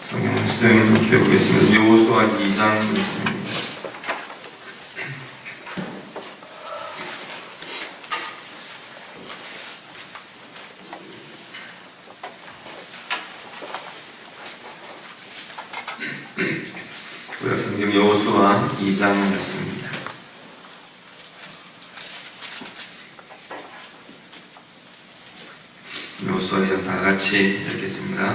성경 말씀 배우겠습니다. 여호수아 2장 말씀입니다. 성경 여호수아 2장 말씀입니다. 여호수아 2장 다 같이 읽겠습니다.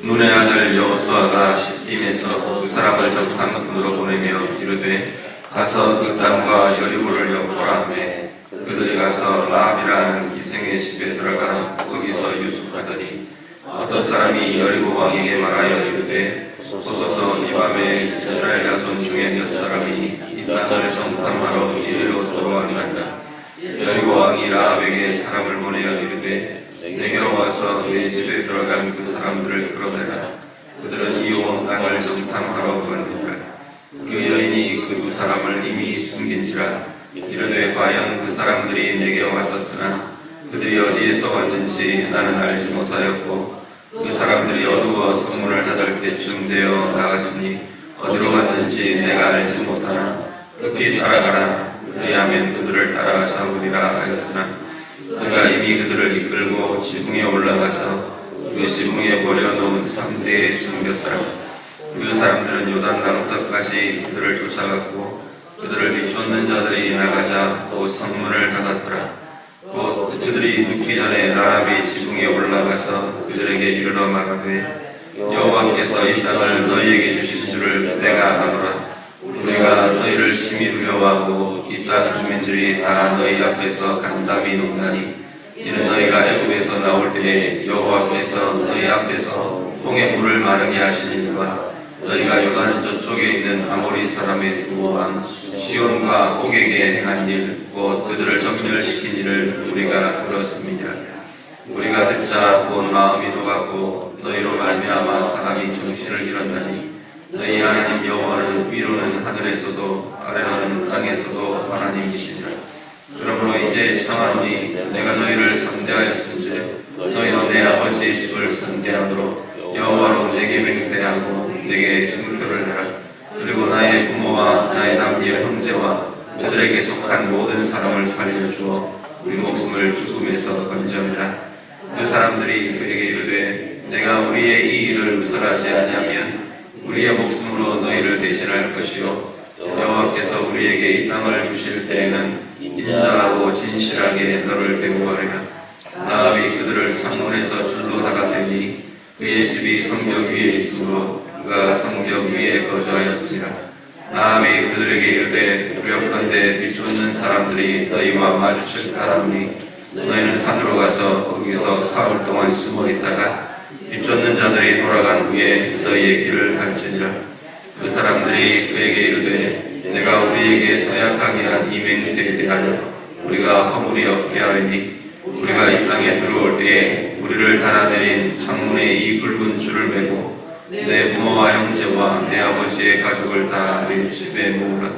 눈의 아들 여호수아가 시팀에서 그 사람을 적탐꾼으로 보내며 이르되 가서 그 땅과 여리고를 엿보라 하매 그들이 가서 라합이라는 기생의 집에 들어가 거기서 유숙하더니 어떤 사람이 여리고 왕에게 말하여 이르되 보소서 이 밤에 이스라엘 자손 중에 몇 사람이 이 땅을 정탐하러 이리로 돌아왔나이다. 여리고 왕이 라합에게 사람을 보내어 이르되 내게로 와서 내 집에 들어간 그 사람들을 끌어내라. 그들은 이 온 땅을 정탐하러 왔느니라. 그 여인이 그 두 사람을 이미 숨긴지라. 이르되 과연 그 사람들이 내게 왔었으나 그들이 어디에서 왔는지 나는 알지 못하였고 그 사람들이 어두워 성문을 닫을 때쯤 되어 나갔으니 어디로 갔는지 내가 알지 못하나 급히 따라가라. 그리하면 그들을 따라 잡으리라 하였으나 그가 이미 그들을 이끌고 지붕에 올라가서 그 지붕에 버려놓은 상대에 숨겼더라. 그 사람들은 요단 나루터까지 그들을 쫓아갔고 그들을 비쫓는 자들이 나가자 곧 성문을 닫았더라. 곧 그들이 눕기 전에 라합이 지붕에 올라가서 그들에게 이르러 말하되 여호와께서 이 땅을 너희에게 주신 줄을 내가 아노라. 우리가 너희를 심히 두려워하고 이 땅 주민들이 다 너희 앞에서 간담이 논다니 이는 너희가 애굽에서 나올 때에 여호와께서 너희 앞에서 홍해 물을 마르게 하시니와 너희가 요단 저쪽에 있는 아모리 사람의 두 왕 시온과 옥에게 행한 일 곧 그들을 정멸시킨 일을 우리가 들었습니다. 우리가 듣자 온 마음이 녹았고 너희로 말미암아 사람이 정신을 잃었나니 너희 하나님 여호와는 위로는 하늘에서도 아래로는 땅에서도 하나님이시니라. 그러므로 이제 청하노니 내가 너희를 상대하였은즉 너희도 내 아버지의 집을 상대하도록 여호와로 내게 맹세하고 내게 증표를 해라. 그리고 나의 부모와 나의 남녀 형제와 그들에게 속한 모든 사람을 살려주어 우리 목숨을 죽음에서 건져내라. 그 사람들이 그에게 이르되 내가 우리의 이 일을 의설하지 아니하면 우리의 목숨으로 너희를 대신할 것이요 여호와께서 우리에게 이 땅을 주실 때에는 인자하고 진실하게 너를 대우하리라. 라합이 그들을 창문에서 줄로 달아대니 그의 집이 성벽 위에 있으므로 그가 성벽 위에 거주하였습니다. 라합이 그들에게 이르되 두렵건대 비쫓는 사람들이 너희와 마주칠까 하노니 너희는 산으로 가서 거기서 사흘 동안 숨어 있다가 비쫓는 자들이 돌아간 후에 너희의 길을 갈지니라. 그 사람들이 그에게 이르되 내가 우리에게 서약하게 한 이 맹세에 대하여 우리가 허물이 없게 하리니 우리가 이 땅에 들어올 때에 우리를 달아내린 창문에 이 붉은 줄을 매고 내 부모와 형제와 내 아버지의 가족을 다 내 집에 모으라.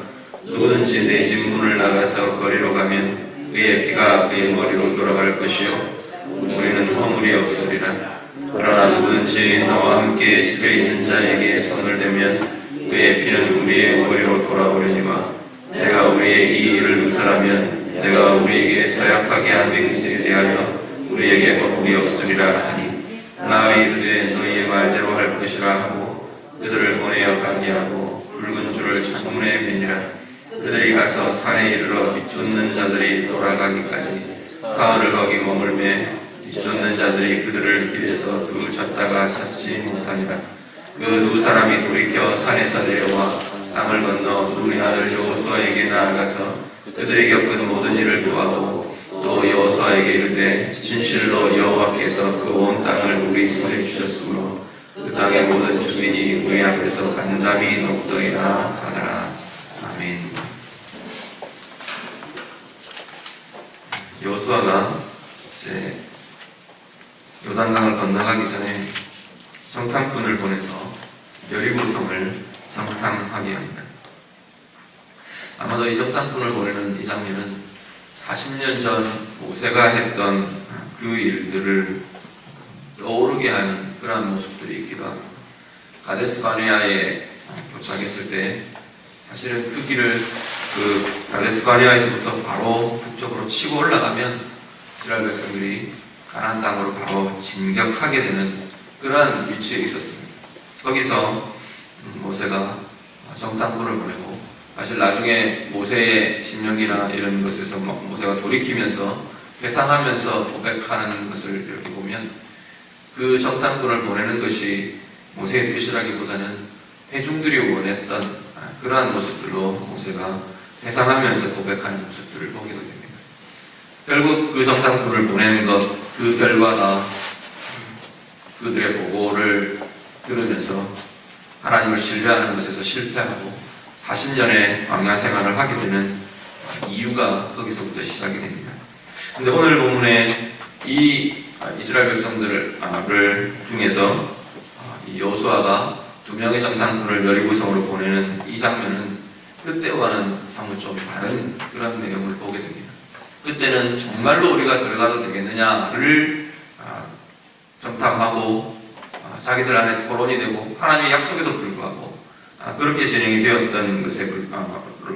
누구든지 내 집 문을 나가서 거리로 가면 그의 피가 그의 머리로 돌아갈 것이요 우리는 허물이 없으리라. 그러나 누구든지 너와 함께 집에 있는 자에게 손을 대면 그의 피는 우리의 머리로 돌아오려니와 내가 우리의 이 일을 의설하면 내가 우리에게 서약하게 한 맹세에 대하여 우리에게 허물이 없으리라 하니 라합이 이르되 너희의 말대로 할 것이라 하고 그들을 보내어 가게 하고 붉은 줄을 창문에 매니라. 그들이 가서 산에 이르러 뒤쫓는 자들이 돌아가기까지 사흘을 거기 머물매 뒤쫓는 자들이 그들을 길에서 두루 찾다가 찾지 못하니라. 그 두 사람이 돌이켜 산에서 내려와 땅을 건너 눈의 아들 여호수아에게 나아가서 그들이 겪은 모든 일을 고하고 또 여호수아에게 이르되 진실로 여호와께서 그 온 땅을 우리 손에 주셨으므로 그 땅의 모든 주민이 우리 앞에서 간담이 높더이다 하더라. 아멘. 여호수아가 이제 요단강을 건너가기 전에 정탐꾼을 보내서 여리고성을 정탐하게 합니다. 아마도 이 정탐꾼을 보내는 이 장면은 40년 전 모세가 했던 그 일들을 떠오르게 하는 그러한 모습들이 있기도 합니다. 가데스 바네아에 도착했을 때 사실은 그 길을 가데스 바네아에서부터 바로 북쪽으로 치고 올라가면 이스라엘 백성들이 가나안 땅으로 바로 진격하게 되는 그러한 위치에 있었습니다. 거기서 모세가 정탐꾼을 보내고, 사실 나중에 모세의 신명기나 이런 것에서 모세가 돌이키면서 회상하면서 고백하는 것을 이렇게 보면 그 정탐꾼을 보내는 것이 모세의 뜻이라기보다는 회중들이 원했던 그러한 모습들로 모세가 회상하면서 고백하는 모습들을 보게 됩니다. 결국 그 정탐꾼을 보내는 것, 그 결과가 그들의 보고를 들으면서 하나님을 신뢰하는 것에서 실패하고 40년의 광야 생활을 하게 되는 이유가 거기서부터 시작이 됩니다. 그런데 오늘 본문에 이 이스라엘 백성들 중에서 이 여호수아가 2명의 정탐꾼을 여리고성으로 보내는 이 장면은 그때와는 사뭇 좀 다른 그런 내용을 보게 됩니다. 그때는 정말로 우리가 들어가도 되겠느냐를 정탐하고 자기들 안에 토론이 되고 하나님의 약속에도 불구하고 그렇게 진행이 되었던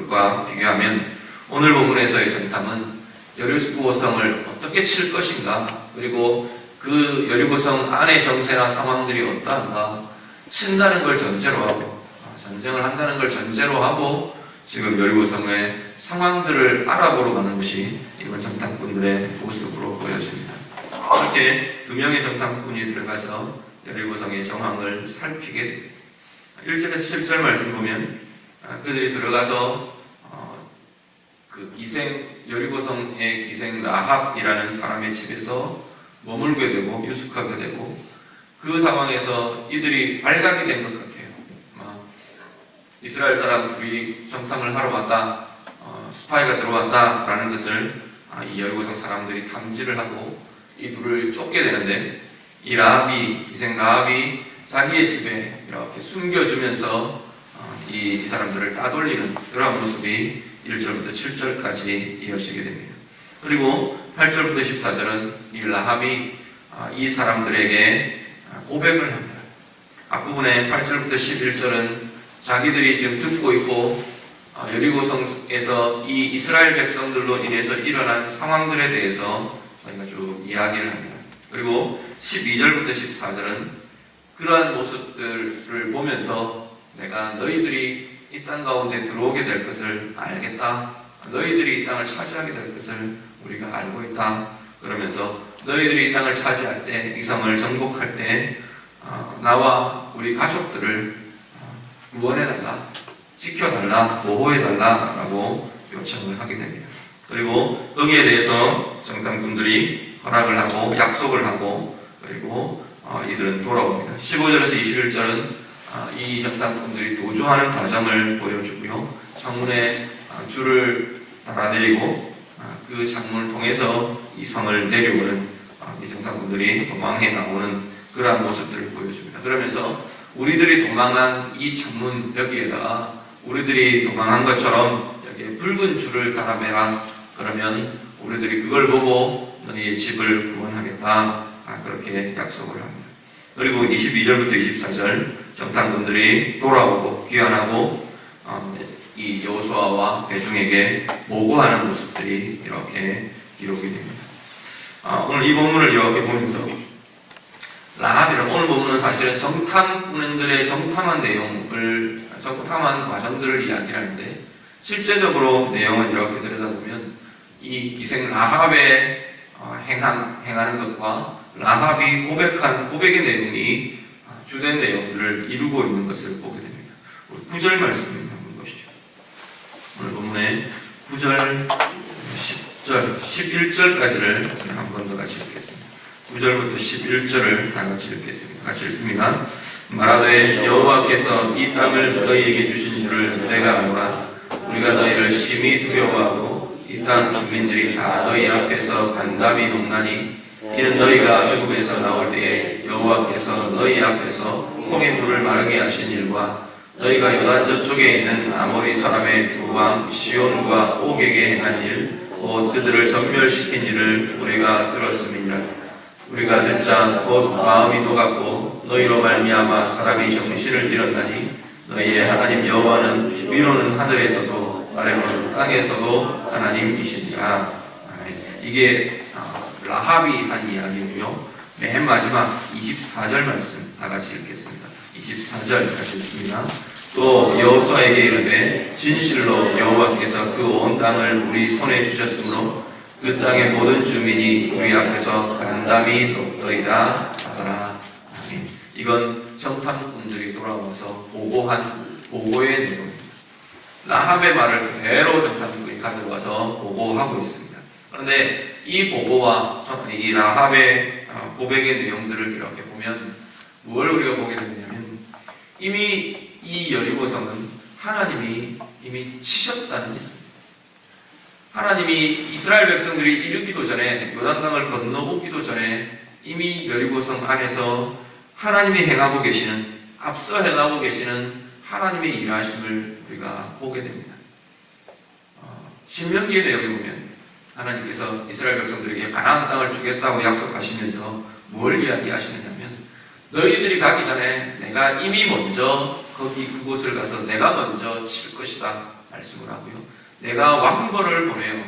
것과 비교하면 오늘 본문에서의 정탐은 여리고성을 어떻게 칠 것인가, 그리고 그 여리고성 안의 정세나 상황들이 어떠한가, 친다는 걸 전제로 하고 전쟁을 한다는 걸 전제로 하고 지금 여리고성의 상황들을 알아보러 가는 것이 이번 정탐꾼들의 모습으로 보여집니다. 그렇게 2명의 정탐꾼이 들어가서 여리고성의 정황을 살피게 됩니다. 1절에서 7절 말씀 보면 그들이 들어가서 그 여리고성의 기생 라합이라는 사람의 집에서 머물게 되고 유숙하게 되고, 그 상황에서 이들이 발각이 된 것 같아요. 이스라엘 사람들이 정탐을 하러 왔다, 스파이가 들어왔다라는 것을 이 여리고성 사람들이 탐지를 하고 이 둘을 쫓게 되는데, 이 라합이, 기생 라합이 자기의 집에 이렇게 숨겨주면서 이 사람들을 따돌리는 그런 모습이 1절부터 7절까지 이어지게 됩니다. 그리고 8절부터 14절은 이 라합이 이 사람들에게 고백을 합니다. 앞부분에 8절부터 11절은 자기들이 지금 듣고 있고 여리고성에서 이 이스라엘 백성들로 인해서 일어난 상황들에 대해서 저희가 쭉 이야기를 합니다. 그리고 12절부터 14절은 그러한 모습들을 보면서 내가 너희들이 이 땅 가운데 들어오게 될 것을 알겠다, 너희들이 이 땅을 차지하게 될 것을 우리가 알고 있다, 그러면서 너희들이 이 땅을 차지할 때, 이 성을 정복할 때 나와 우리 가족들을 구원해달라, 지켜달라, 보호해달라 라고 요청을 하게 됩니다. 그리고 거기에 대해서 정탐꾼들이 허락을 하고 약속을 하고, 그리고 이들은 돌아옵니다. 15절에서 21절은 이 정탐꾼들이 도주하는 과정을 보여주고요, 창문에 줄을 달아내리고 그 창문을 통해서 이 성을 내려오는 이 정탐꾼들이 도망해 나오는 그러한 모습들을 보여줍니다. 그러면서 우리들이 도망한 이 창문 여기에다가 우리들이 도망한 것처럼 여기에 붉은 줄을 달아매라, 그러면 우리들이 그걸 보고 너희의 집을 구원하겠다, 그렇게 약속을 합니다. 그리고 22절부터 24절 정탐꾼들이 돌아오고 귀환하고 이 여호수아와 회중에게 보고하는 모습들이 이렇게 기록이 됩니다. 오늘 이 본문을 이렇게 보면서 라합이란, 오늘 본문은 사실은 정탐꾼들의 정탐한 과정들을 이야기하는데, 실제적으로 내용은 이렇게 들여다보면 이 기생 라합의 행하는 것과 라합이 고백한 고백의 내용이 주된 내용들을 이루고 있는 것을 보게 됩니다. 9절 말씀 한번 보시죠. 오늘 본문에 9절, 10절, 11절까지를 한 번 더 같이 읽겠습니다. 9절부터 11절을 다 같이 읽겠습니다. 같이 읽습니다. 말하되 여호와께서 이 땅을 너희에게 주신 줄을 내가 아노라. 우리가 너희를 심히 두려워하고 이 땅 주민들이 다 너희 앞에서 간담이 녹나니, 이는 너희가 애굽에서 나올 때에 여호와께서 너희 앞에서 홍해 물을 마르게 하신 일과 너희가 요단 저쪽에 있는 아모리 사람의 두 왕 시온과 옥에게 행한 일, 곧 그들을 전멸시킨 일을 우리가 들었음이니라. 우리가 듣자 곧 마음이 녹았고 너희로 말미암아 사람이 정신을 잃었나니 너희의 하나님 여호와는 위로는 하늘에서도 아래로는 땅에서도 하나님이시니라. 이게 라합이 한 이야기고요. 맨 마지막 24절 말씀 다 같이 읽겠습니다. 24절 같이 읽습니다. 또 여호수아에게 이르되 진실로 여호와께서 그 온 땅을 우리 손에 주셨으므로 그 땅의 모든 주민이 우리 앞에서 간담이 높더이다 하더라. 아멘. 이건 정탐꾼들이 돌아와서 보고의 내용입니다. 라합의 말을 그대로 정탐꾼이 가져와서 보고하고 있습니다. 그런데 이 보고와 이 라합의 고백의 내용들을 이렇게 보면 뭘 우리가 보게 되냐면 이미 이 여리고성은 하나님이 이미 치셨다는 얘기입니다. 하나님이 이스라엘 백성들이 이르기도 전에 요단강을 건너오기도 전에 이미 여리고성 안에서 하나님이 행하고 계시는 앞서 행하고 계시는 하나님의 일하심을 우리가 보게 됩니다. 신명기의 내용에 보면 하나님께서 이스라엘 백성들에게 가나안 땅을 주겠다고 약속하시면서 뭘 이야기하시느냐면 너희들이 가기 전에 내가 이미 먼저 그곳을 가서 내가 먼저 칠 것이다 말씀을 하고요. 내가 왕벌을 보내요.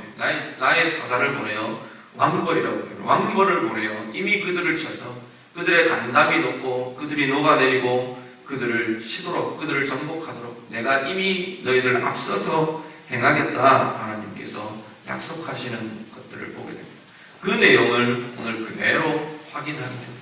나의 사자를 보내요. 왕벌이라고 해요. 왕벌을 보내요. 이미 그들을 쳐서 그들의 간담이 높고 그들이 녹아내리고 그들을 치도록 그들을 정복하도록 내가 이미 너희들 앞서서 행하겠다 하나님께서 약속하시는 것들을 보게 됩니다. 그 내용을 오늘 그대로 확인하게 됩니다.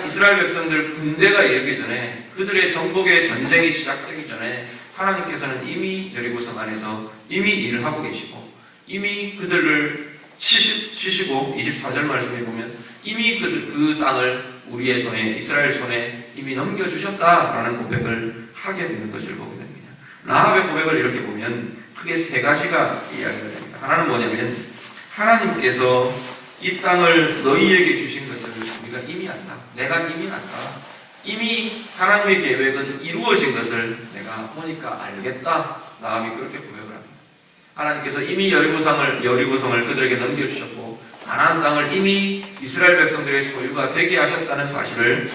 이스라엘 백성들 군대가 이르기 전에 그들의 정복의 전쟁이 시작되기 전에 하나님께서는 이미 여리고성 안에서 이미 일을 하고 계시고 이미 그들을 치시고 24절 말씀에 보면 이미 그 땅을 우리의 손에 이스라엘 손에 이미 넘겨주셨다라는 고백을 하게 되는 것을 보게 됩니다. 라합의 고백을 이렇게 보면 크게 세 가지가 이야기가 됩니다. 하나는 뭐냐면 하나님께서 이 땅을 너희에게 주신 것을 우리가 이미 안다. 내가 이미 안다. 이미 하나님의 계획은 이루어진 것을 내가 보니까 알겠다. 라합이 그렇게 고백을 합니다. 하나님께서 이미 여리고성을 그들에게 넘겨주셨고 가나안 땅을 이미 이스라엘 백성들의 소유가 되게 하셨다는 사실을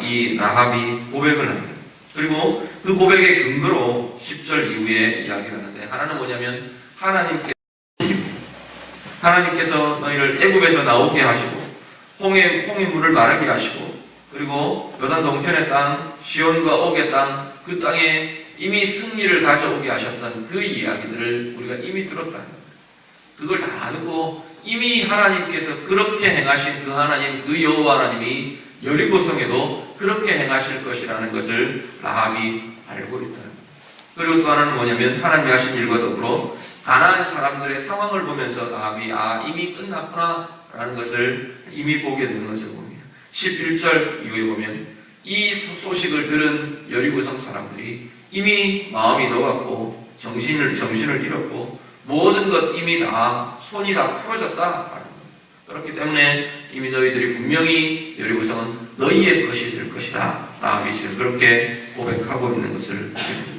이 라합이 고백을 합니다. 그리고 그 고백의 근거로 10절 이후에 이야기를 하는데 하나는 뭐냐면 하나님께서 너희를 애굽에서 나오게 하시고 홍해 물을 마르게 하시고 그리고 요단 동편의 땅 시온과 옥의 땅 그 땅에 이미 승리를 가져오게 하셨던 그 이야기들을 우리가 이미 들었다는 겁니다. 그걸 다 듣고 이미 하나님께서 그렇게 행하신 그 하나님 그 여호와 하나님이 여리고성에도 그렇게 행하실 것이라는 것을 라합이 알고 있다는 겁니다. 그리고 또 하나는 뭐냐면 하나님이 하신 일과 더불어 가나안 사람들의 상황을 보면서 라합이 이미 끝났구나 라는 것을 이미 보게 되는 것을 봅니다. 11절 이후에 보면 이 소식을 들은 여리고성 사람들이 이미 마음이 녹았고 정신을 잃었고 모든 것 이미 다 손이 다 풀어졌다. 그렇기 때문에 이미 너희들이 분명히 여리고성은 너희의 것이 될 것이다. 라합이 지금 그렇게 고백하고 있는 것을 보게 됩니다.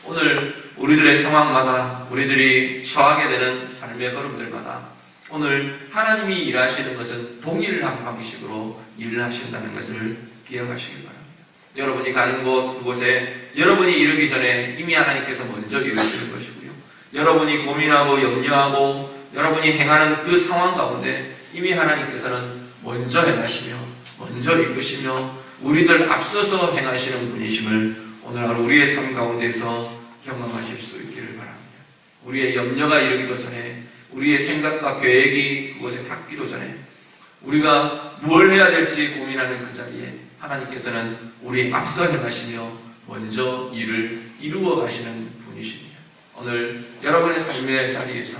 오늘 우리들의 상황마다 우리들이 처하게 되는 삶의 걸음들마다 오늘 하나님이 일하시는 것은 동일한 방식으로 일을 하신다는 것을 기억하시길 바랍니다. 여러분이 가는 곳 그곳에 여러분이 이르기 전에 이미 하나님께서 먼저 이루시는 것이고요. 여러분이 고민하고 염려하고 여러분이 행하는 그 상황 가운데 이미 하나님께서는 먼저 행하시며 먼저 이끄시며 우리들 앞서서 행하시는 분이심을 오늘 하루 우리의 삶 가운데서 경험하실 수 있기를 바랍니다. 우리의 염려가 이르기도 전에 우리의 생각과 계획이 그곳에 닿기도 전에 우리가 무엇을 해야 될지 고민하는 그 자리에 하나님께서는 우리 앞서 행하시며 먼저 일을 이루어 가시는 분이십니다. 오늘 여러분의 삶의 자리에서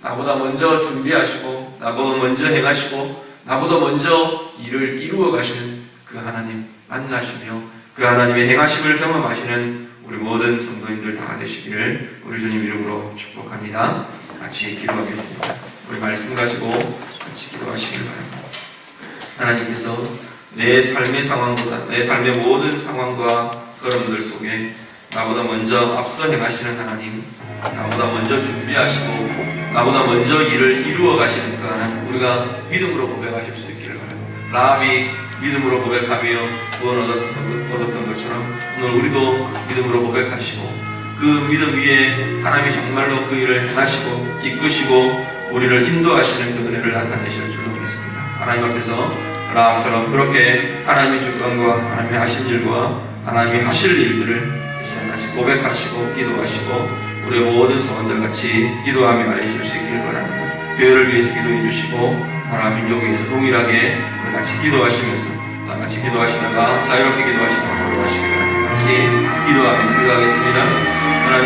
나보다 먼저 준비하시고 나보다 먼저 행하시고 나보다 먼저 일을 이루어 가시는 그 하나님 만나시며 그 하나님의 행하심을 경험하시는 우리 모든 성도님들 다 되시기를 우리 주님 이름으로 축복합니다. 같이 기도하겠습니다. 우리 말씀 가지고 같이 기도하시길 바랍니다. 하나님께서 내 삶의 상황보다 내 삶의 모든 상황과 걸음들 속에 나보다 먼저 앞서 행하시는 하나님, 나보다 먼저 준비하시고 나보다 먼저 일을 이루어 가시는 그 하나님 우리가 믿음으로 고백하실 수 있기를 바랍니다. 라합이 믿음으로 고백하며 구원 얻었던 것처럼 오늘 우리도 믿음으로 고백하시고 그 믿음 위에 하나님이 정말로 그 일을 행하시고 이끄시고 우리를 인도하시는 그 은혜를 나타내실 줄로 믿습니다. 하나님 앞에서 라합처럼 그렇게 하나님의 주권과 하나님이 하신 일과 하나님이 하실 일들을 같이 고백하시고 기도하시고 우리의 모든 소원들 같이 기도하며 말해줄 수 있기를 바랍니다. 교회를 위해서 기도해 주시고 나라 민족을 위해서 동일하게 우리 같이 기도하시면서 다 같이 기도하시다가 자유롭게 기도하시도록 하시기 바랍니다. 같이 기도하겠습니다. 하나님